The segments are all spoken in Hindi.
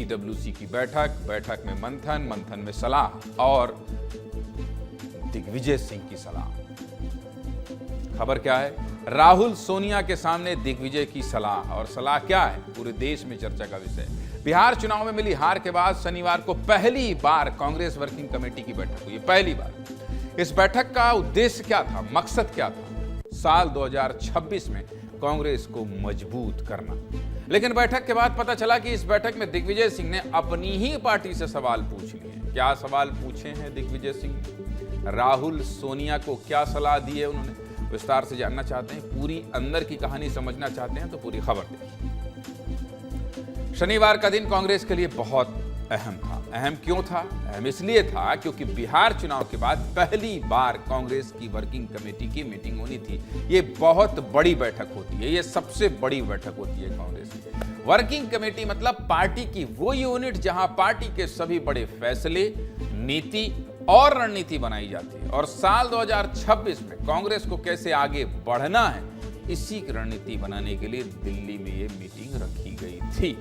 CWC की बैठक में मंथन में सलाह और दिग्विजय सिंह की सलाह। खबर क्या है? राहुल सोनिया के सामने दिग्विजय की सलाह, और सलाह क्या है पूरे देश में चर्चा का विषय। बिहार चुनाव में मिली हार के बाद शनिवार को पहली बार कांग्रेस वर्किंग कमेटी की बैठक हुई, पहली बार। इस बैठक का उद्देश्य क्या था, मकसद क्या था? साल 2026 में कांग्रेस को मजबूत करना। लेकिन बैठक के बाद पता चला कि इस बैठक में दिग्विजय सिंह ने अपनी ही पार्टी से सवाल पूछ लिए। क्या सवाल पूछे हैं दिग्विजय सिंह ने? राहुल सोनिया को क्या सलाह दी है उन्होंने? विस्तार से जानना चाहते हैं, पूरी अंदर की कहानी समझना चाहते हैं तो पूरी खबर देखिए। शनिवार का दिन कांग्रेस के लिए बहुत अहम था। अहम क्यों था? अहम इसलिए था क्योंकि बिहार चुनाव के बाद पहली बार कांग्रेस की वर्किंग कमेटी की मीटिंग होनी थी। ये बहुत बड़ी बैठक होती है, ये सबसे बड़ी बैठक होती है कांग्रेस की। वर्किंग कमेटी मतलब पार्टी की वो यूनिट जहां पार्टी के सभी बड़े फैसले, नीति और रणनीति बनाई जाती है। और साल 2026 में कांग्रेस को कैसे आगे बढ़ना है, इसी की रणनीति बनाने के लिए दिल्ली में ये मीटिंग रखी गई थी।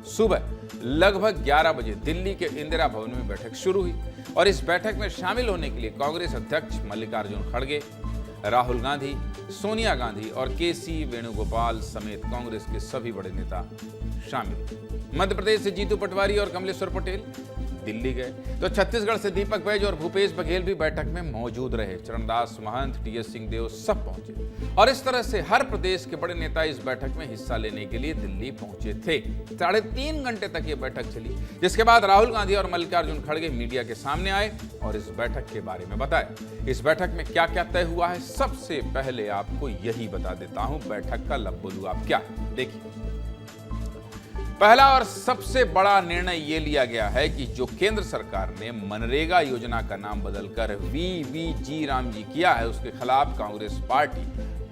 सुबह लगभग 11 बजे दिल्ली के इंदिरा भवन में बैठक शुरू हुई और इस बैठक में शामिल होने के लिए कांग्रेस अध्यक्ष मल्लिकार्जुन खड़गे, राहुल गांधी, सोनिया गांधी और केसी वेणुगोपाल समेत कांग्रेस के सभी बड़े नेता शामिल। मध्य प्रदेश से जीतू पटवारी और कमलेश्वर पटेल दिल्ली गए तो छत्तीसगढ़ से दीपक बैज और भूपेश बघेल भी बैठक में मौजूद रहे। चरणदास महंत, टीएस सिंहदेव सब पहुंचे और इस तरह से हर प्रदेश के बड़े नेता इस बैठक में हिस्सा लेने के लिए दिल्ली पहुंचे थे। 3.5 घंटे तक ये बैठक चली, जिसके बाद राहुल गांधी और मल्लिकार्जुन खड़गे मीडिया के सामने आए और इस बैठक के बारे में बताया। इस बैठक में क्या क्या तय हुआ है, सबसे पहले आपको यही बता देता हूं बैठक का लब्बोलू आप क्या। देखिए, पहला और सबसे बड़ा निर्णय यह लिया गया है कि जो केंद्र सरकार ने मनरेगा योजना का नाम बदलकर VVG रामजी किया है, उसके खिलाफ कांग्रेस पार्टी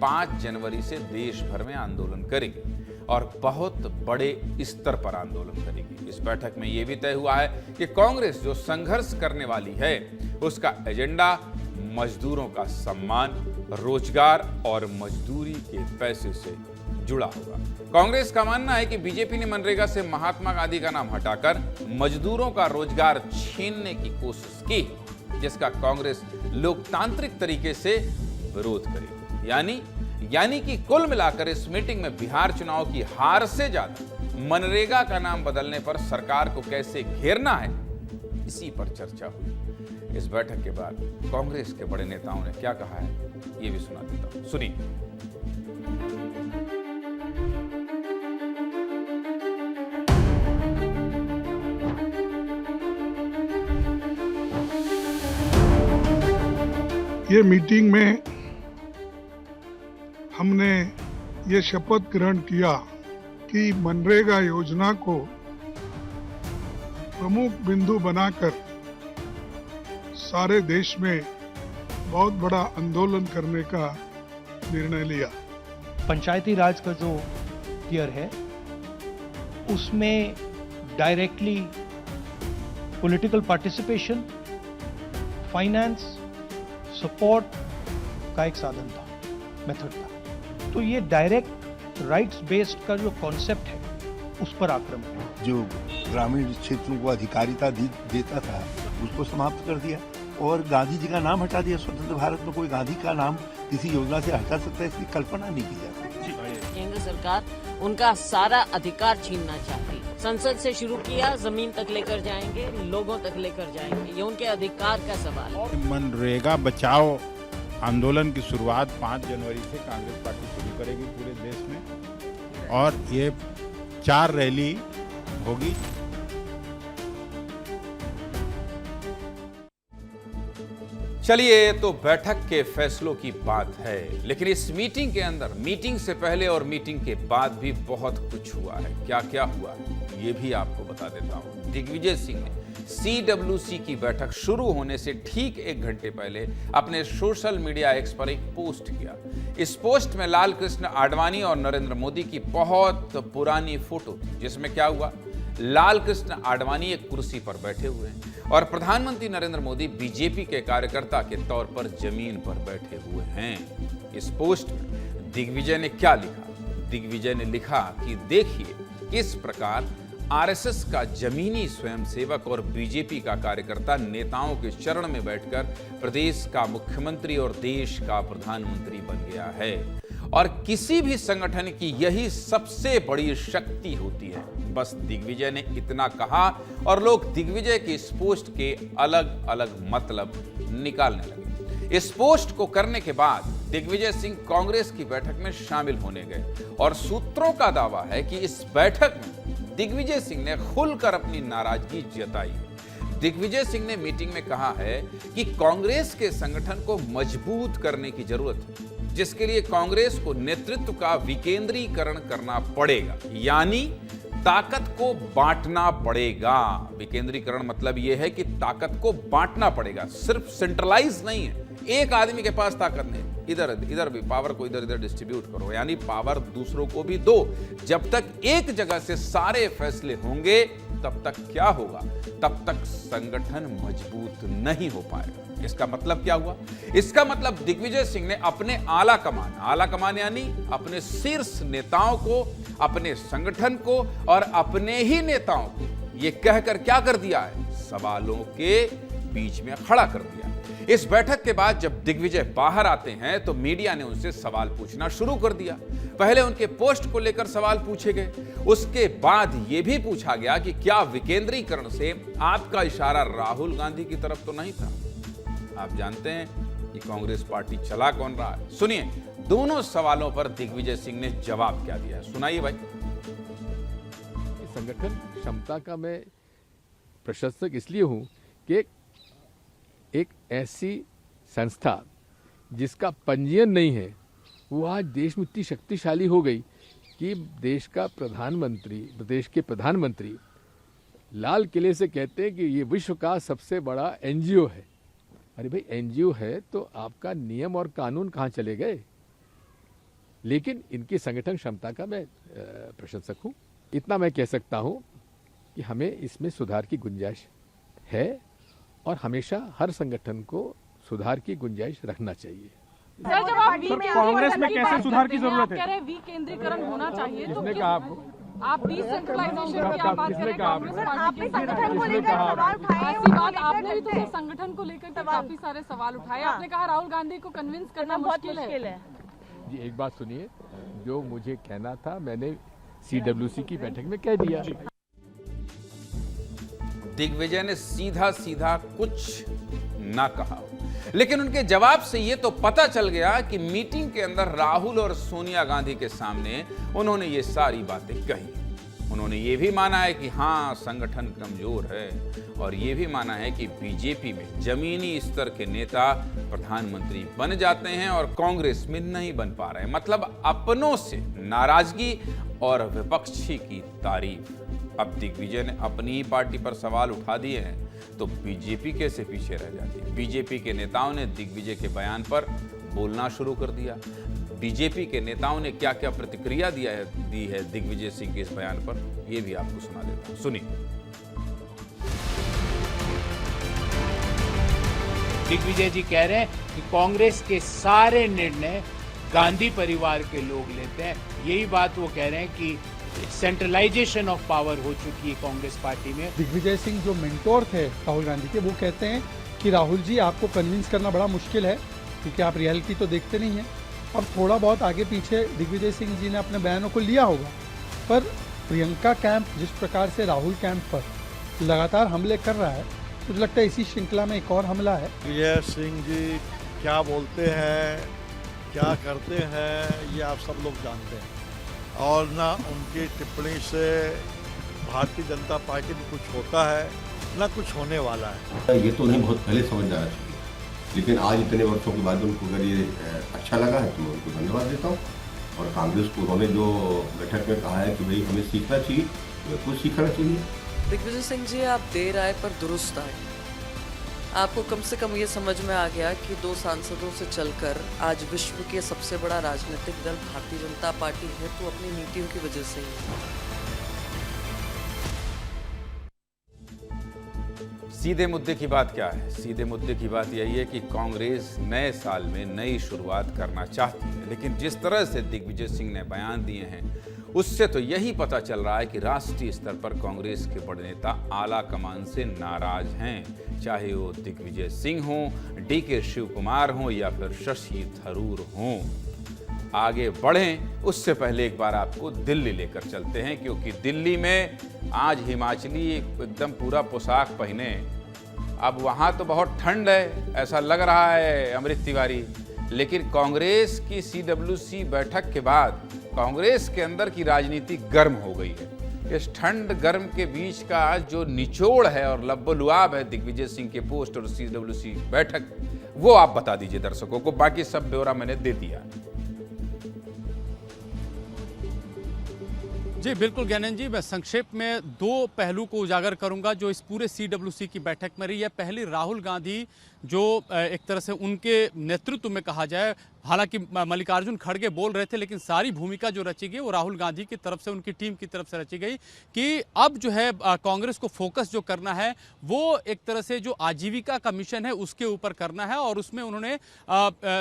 5 जनवरी से देश भर में आंदोलन करेगी और बहुत बड़े स्तर पर आंदोलन करेगी। इस बैठक में यह भी तय हुआ है कि कांग्रेस जो संघर्ष करने वाली है, उसका एजेंडा मजदूरों का सम्मान, रोजगार और मजदूरी के पैसे से जुड़ा होगा। कांग्रेस का मानना है कि बीजेपी ने मनरेगा से महात्मा गांधी का नाम हटाकर मजदूरों का रोजगार छीनने की कोशिश की, जिसका कांग्रेस लोकतांत्रिक तरीके से विरोध करेगी। यानी कि कुल मिलाकर इस मीटिंग में बिहार चुनाव की हार से ज्यादा मनरेगा का नाम बदलने पर सरकार को कैसे घेरना है, इसी पर चर्चा हुई। इस बैठक के बाद कांग्रेस के बड़े नेताओं ने क्या कहा है, ये भी सुना देता हूं, सुनिए। ये मीटिंग में हमने ये शपथ ग्रहण किया कि मनरेगा योजना को प्रमुख बिंदु बनाकर सारे देश में बहुत बड़ा आंदोलन करने का निर्णय लिया। पंचायती राज का जो टियर है, उसमें directly political participation, finance, support का एक साधन था, मेथड था। तो ये डायरेक्ट राइट्स बेस्ड का जो कॉन्सेप्ट है, उस पर आक्रमण है। जो ग्रामीण क्षेत्रों को अधिकारिता देता था, उसको समाप्त कर दिया और गांधी जी का नाम हटा दिया। स्वतंत्र भारत में कोई गांधी का नाम किसी योजना से हटा सकता है, इसकी कल्पना नहीं की जा सकती। केंद्र सरकार उनका सारा अधिकार छीनना चाहती है। संसद से शुरू किया, जमीन तक लेकर जाएंगे, लोगों तक लेकर जाएंगे। ये उनके अधिकार का सवाल है। मनरेगा बचाओ आंदोलन की शुरुआत 5 जनवरी से कांग्रेस पार्टी शुरू करेगी पूरे देश में और ये 4 रैली होगी। चलिए, तो बैठक के फैसलों की बात है, लेकिन इस मीटिंग के अंदर, मीटिंग से पहले और मीटिंग के बाद भी बहुत कुछ हुआ है। क्या क्या हुआ है, ये भी आपको बता देता हूं। दिग्विजय सिंह ने CWC की बैठक शुरू होने से ठीक 1 घंटे पहले अपने सोशल मीडिया एक्स पर एक पोस्ट किया। इस पोस्ट में लाल कृष्ण आडवाणी और नरेंद्र मोदी की बहुत पुरानी फोटो थी, जिसमें क्या हुआ, लाल कृष्ण आडवाणी एक कुर्सी पर बैठे हुए हैं और प्रधानमंत्री नरेंद्र मोदी बीजेपी के कार्यकर्ता के तौर पर जमीन पर बैठे हुए हैं। इस पोस्ट में दिग्विजय ने क्या लिखा? दिग्विजय ने लिखा कि देखिए किस प्रकार आरएसएस का जमीनी स्वयंसेवक और बीजेपी का कार्यकर्ता नेताओं के चरण में बैठकर प्रदेश का मुख्यमंत्री और देश का प्रधानमंत्री बन गया है। और किसी भी संगठन की यही सबसे बड़ी शक्ति होती है। बस दिग्विजय ने इतना कहा और लोग दिग्विजय की इस पोस्ट के अलग अलग मतलब निकालने लगे। इस पोस्ट को करने के बाद दिग्विजय सिंह कांग्रेस की बैठक में शामिल होने गए और सूत्रों का दावा है कि इस बैठक में दिग्विजय सिंह ने खुलकर अपनी नाराजगी जताई। दिग्विजय सिंह ने मीटिंग में कहा है कि कांग्रेस के संगठन को मजबूत करने की जरूरत है, जिसके लिए कांग्रेस को नेतृत्व का विकेंद्रीकरण करना पड़ेगा, यानी ताकत को बांटना पड़ेगा। विकेंद्रीकरण मतलब यह है कि ताकत को बांटना पड़ेगा, सिर्फ सेंट्रलाइज नहीं है। एक आदमी के पास ताकत नहीं, इधर भी पावर को इधर डिस्ट्रीब्यूट करो, यानी पावर दूसरों को भी दो। जब तक एक जगह से सारे फैसले होंगे तब तक क्या होगा? तब तक संगठन मजबूत नहीं हो पाएगा। इसका मतलब क्या हुआ? इसका मतलब दिग्विजय सिंह ने अपने आला कमान यानी अपने शीर्ष नेताओं को, अपने संगठन को और अपने ही नेताओं को यह कहकर क्या कर दिया है? सवालों के बीच में खड़ा कर दिया। इस बैठक के बाद जब दिग्विजय बाहर आते हैं तो मीडिया ने उनसे सवाल पूछना शुरू कर दिया। पहले उनके पोस्ट को लेकर सवाल पूछे गए, उसके बाद यह भी पूछा गया कि क्या विकेंद्रीकरण से आपका इशारा राहुल गांधी की तरफ तो नहीं था? आप जानते हैं कि कांग्रेस पार्टी चला कौन रहा है? सुनिए, दोनों सवालों पर दिग्विजय सिंह ने जवाब क्या दिया है, सुनाइए भाई। संगठन क्षमता का मैं प्रशंसक इसलिए हूं कि एक ऐसी संस्था जिसका पंजीयन नहीं है वो आज देश में इतनी शक्तिशाली हो गई कि देश के प्रधानमंत्री लाल किले से कहते हैं कि ये विश्व का सबसे बड़ा एनजीओ है। अरे भाई, एनजीओ है तो आपका नियम और कानून कहाँ चले गए? लेकिन इनकी संगठन क्षमता का मैं प्रशंसक हूँ। इतना मैं कह सकता हूँ कि हमें इसमें सुधार की गुंजाइश है और हमेशा हर संगठन को सुधार की गुंजाइश रखना चाहिए। सर, जब आप कांग्रेस में कैसे सुधार की जरूरत है? कह रहे विकेंद्रीकरण होना चाहिए, तो किसने कहा आपको? आप डिसेंट्रलाइजेशन की आप बात कर रहे हैं, कांग्रेस पार्टी के संगठन को लेकर सवाल उठाए। ऐसी बात आपने भी तो संगठन को लेकर काफी सारे सवाल उठाए। आपने कहा राहुल गांधी को कन्विंस करना मुश्किल है। जी, एक बात सुनिए, जो मुझे कहना था मैंने CWC की बैठक में कह दिया। दिग्विजय ने सीधा कुछ ना कहा, लेकिन उनके जवाब से यह तो पता चल गया कि मीटिंग के अंदर राहुल और सोनिया गांधी के सामने उन्होंने ये सारी बातें कही। उन्होंने ये भी माना है कि हाँ, संगठन कमजोर है और ये भी माना है कि बीजेपी में जमीनी स्तर के नेता प्रधानमंत्री बन जाते हैं और कांग्रेस में नहीं बन पा रहे हैं। मतलब अपनों से नाराजगी और विपक्षी की तारीफ। अब दिग्विजय ने अपनी ही पार्टी पर सवाल उठा दिए हैं तो बीजेपी कैसे पीछे रह जाती है? बीजेपी के नेताओं ने दिग्विजय के बयान पर बोलना शुरू कर दिया। बीजेपी के नेताओं ने क्या क्या प्रतिक्रिया दी है दिग्विजय सिंह के इस बयान पर, यह भी आपको सुना देता हूं, सुनिए। दिग्विजय जी कह रहे हैं कि कांग्रेस के सारे निर्णय गांधी परिवार के लोग लेते हैं। यही बात वो कह रहे हैं कि सेंट्रलाइजेशन ऑफ पावर हो चुकी है कांग्रेस पार्टी में। दिग्विजय सिंह जो मेंटोर थे राहुल गांधी के, वो कहते हैं कि राहुल जी, आपको कन्विंस करना बड़ा मुश्किल है क्योंकि आप रियलिटी तो देखते नहीं हैं। अब थोड़ा बहुत आगे पीछे दिग्विजय सिंह जी ने अपने बयानों को लिया होगा, पर प्रियंका कैंप जिस प्रकार से राहुल कैंप पर लगातार हमले कर रहा है, मुझे लगता है इसी श्रृंखला में एक और हमला है। दिग्विजय सिंह जी क्या बोलते हैं, क्या करते हैं, ये आप सब लोग जानते हैं और ना उनकी टिप्पणी से भारतीय जनता पार्टी में कुछ होता है ना कुछ होने वाला है। ये तो उन्हें बहुत पहले समझ जाना चाहिए, लेकिन आज इतने वर्षों के बाद उनको अगर ये अच्छा लगा है तो मैं उनको धन्यवाद देता हूँ। और कांग्रेस को उन्होंने जो बैठक में कहा है कि भाई हमें सीखना चाहिए, तो कुछ सीखना चाहिए। दिग्विजय सिंह जी, आप देर आए पर दुरुस्त आए। आपको कम से कम ये समझ में आ गया कि 2 सांसदों से चलकर आज विश्व के सबसे बड़ा राजनीतिक दल भारतीय जनता पार्टी है तो अपनी नीतियों की वजह से ही। सीधे मुद्दे की बात क्या है? सीधे मुद्दे की बात यही है कि कांग्रेस नए साल में नई शुरुआत करना चाहती है, लेकिन जिस तरह से दिग्विजय सिंह ने बयान दिए हैं उससे तो यही पता चल रहा है कि राष्ट्रीय स्तर पर कांग्रेस के बड़े नेता आला कमान से नाराज हैं, चाहे वो दिग्विजय सिंह हो, डीके शिव कुमार हो या फिर शशि थरूर हो। आगे बढ़ें उससे पहले एक बार आपको दिल्ली लेकर चलते हैं, क्योंकि दिल्ली में आज हिमाचली एकदम पूरा पोशाक पहने। अब वहाँ तो बहुत ठंड है ऐसा लग रहा है अमृत तिवारी, लेकिन कांग्रेस की CWC बैठक के बाद कांग्रेस के अंदर की राजनीति गर्म हो गई है। इस ठंड गर्म के बीच का आज जो निचोड़ है और लब्बो-लुआब है दिग्विजय सिंह के पोस्ट और CWC बैठक, वो आप बता दीजिए दर्शकों को। बाकी सब ब्यौरा मैंने दे दिया। जी बिल्कुल ज्ञानंद जी, मैं संक्षेप में दो पहलू को उजागर करूंगा जो इस पूरे CWC की बैठक में रही है। पहली, राहुल गांधी जो एक तरह से उनके नेतृत्व में कहा जाए, हालांकि मल्लिकार्जुन खड़गे बोल रहे थे, लेकिन सारी भूमिका जो रची गई वो राहुल गांधी की तरफ से, उनकी टीम की तरफ से रची गई कि अब जो है कांग्रेस को फोकस जो करना है वो एक तरह से जो आजीविका का मिशन है उसके ऊपर करना है। और उसमें उन्होंने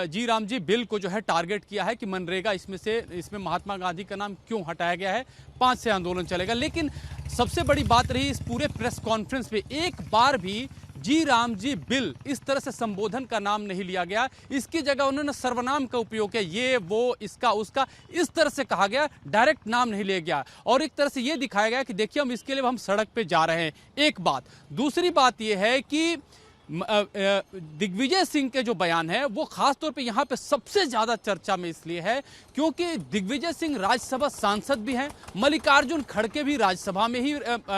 जी राम जी बिल को जो है टारगेट किया है कि मनरेगा इसमें महात्मा गांधी का नाम क्यों हटाया गया है, 5 से आंदोलन चलेगा। लेकिन सबसे बड़ी बात रही इस पूरे प्रेस कॉन्फ्रेंस पे, एक बार भी जी राम जी बिल इस तरह से संबोधन का नाम नहीं लिया गया। इसकी जगह उन्होंने सर्वनाम का उपयोग किया, ये वो इसका उसका, इस तरह से कहा गया, डायरेक्ट नाम नहीं लिया गया। और एक तरह से ये दिखाया गया कि देखिए हम इसके लिए हम सड़क पे जा रहे हैं। एक बात, दूसरी बात ये है कि दिग्विजय सिंह के जो बयान है वो खास तौर पे यहाँ पे सबसे ज्यादा चर्चा में इसलिए है क्योंकि दिग्विजय सिंह राज्यसभा सांसद भी हैं, मल्लिकार्जुन खड़गे भी राज्यसभा में ही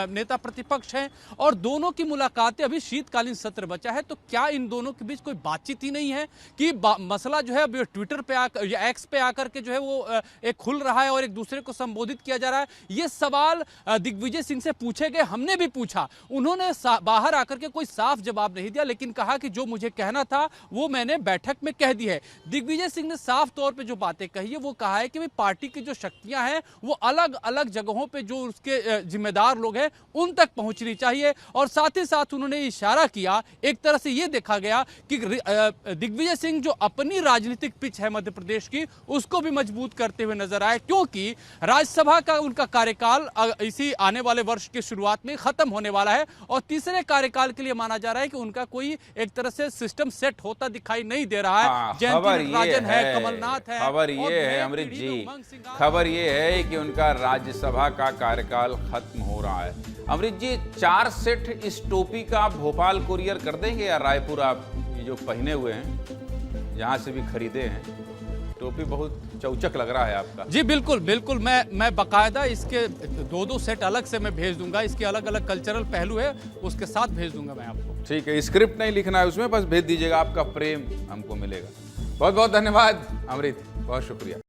नेता प्रतिपक्ष हैं, और दोनों की मुलाकातें, अभी शीतकालीन सत्र बचा है, तो क्या इन दोनों के बीच कोई बातचीत ही नहीं है कि मसला जो है अभी ट्विटर पे आकर या एक्स पे आकर के जो है वो एक खुल रहा है और एक दूसरे को संबोधित किया जा रहा है। ये सवाल दिग्विजय सिंह से पूछे गए, हमने भी पूछा, उन्होंने बाहर आकर के कोई साफ जवाब नहीं दिया, लेकिन कहा कि जो मुझे कहना था वो मैंने बैठक में कह दी है। दिग्विजय सिंह ने साफ तौर पे जो बातें कही है वो कहा है कि भाई पार्टी की जो शक्तियां हैं वो अलग अलग जगहों पे जो उसके जिम्मेदार लोग हैं उन तक पहुंचनी चाहिए। और साथ ही साथ उन्होंने इशारा किया, एक तरह से ये देखा गया कि दिग्विजय सिंह जो अपनी राजनीतिक पिच है मध्य प्रदेश की उसको भी मजबूत करते हुए नजर आए, क्योंकि राज्यसभा का उनका कार्यकाल इसी आने वाले वर्ष की शुरुआत में खत्म होने वाला है और तीसरे कार्यकाल के लिए माना जा रहा है कि उनका कोई एक तरह से सिस्टम सेट होता दिखाई नहीं दे रहा है। खबर ये है, कमलनाथ है, खबर ये है अमृत जी, खबर ये है कि उनका राज्यसभा का कार्यकाल खत्म हो रहा है। अमृत जी, 4 सेट इस टोपी का आप भोपाल कुरियर कर देंगे या रायपुर? आप ये जो पहने हुए हैं, जहां से भी खरीदे हैं, टोपी बहुत चौचक लग रहा है आपका। जी बिल्कुल बिल्कुल, मैं बाकायदा इसके 2-2 सेट अलग से मैं भेज दूंगा, इसके अलग अलग कल्चरल पहलू है उसके साथ भेज दूंगा मैं आपको। ठीक है, स्क्रिप्ट नहीं लिखना है उसमें, बस भेज दीजिएगा, आपका प्रेम हमको मिलेगा। बहुत बहुत धन्यवाद अमृत, बहुत शुक्रिया।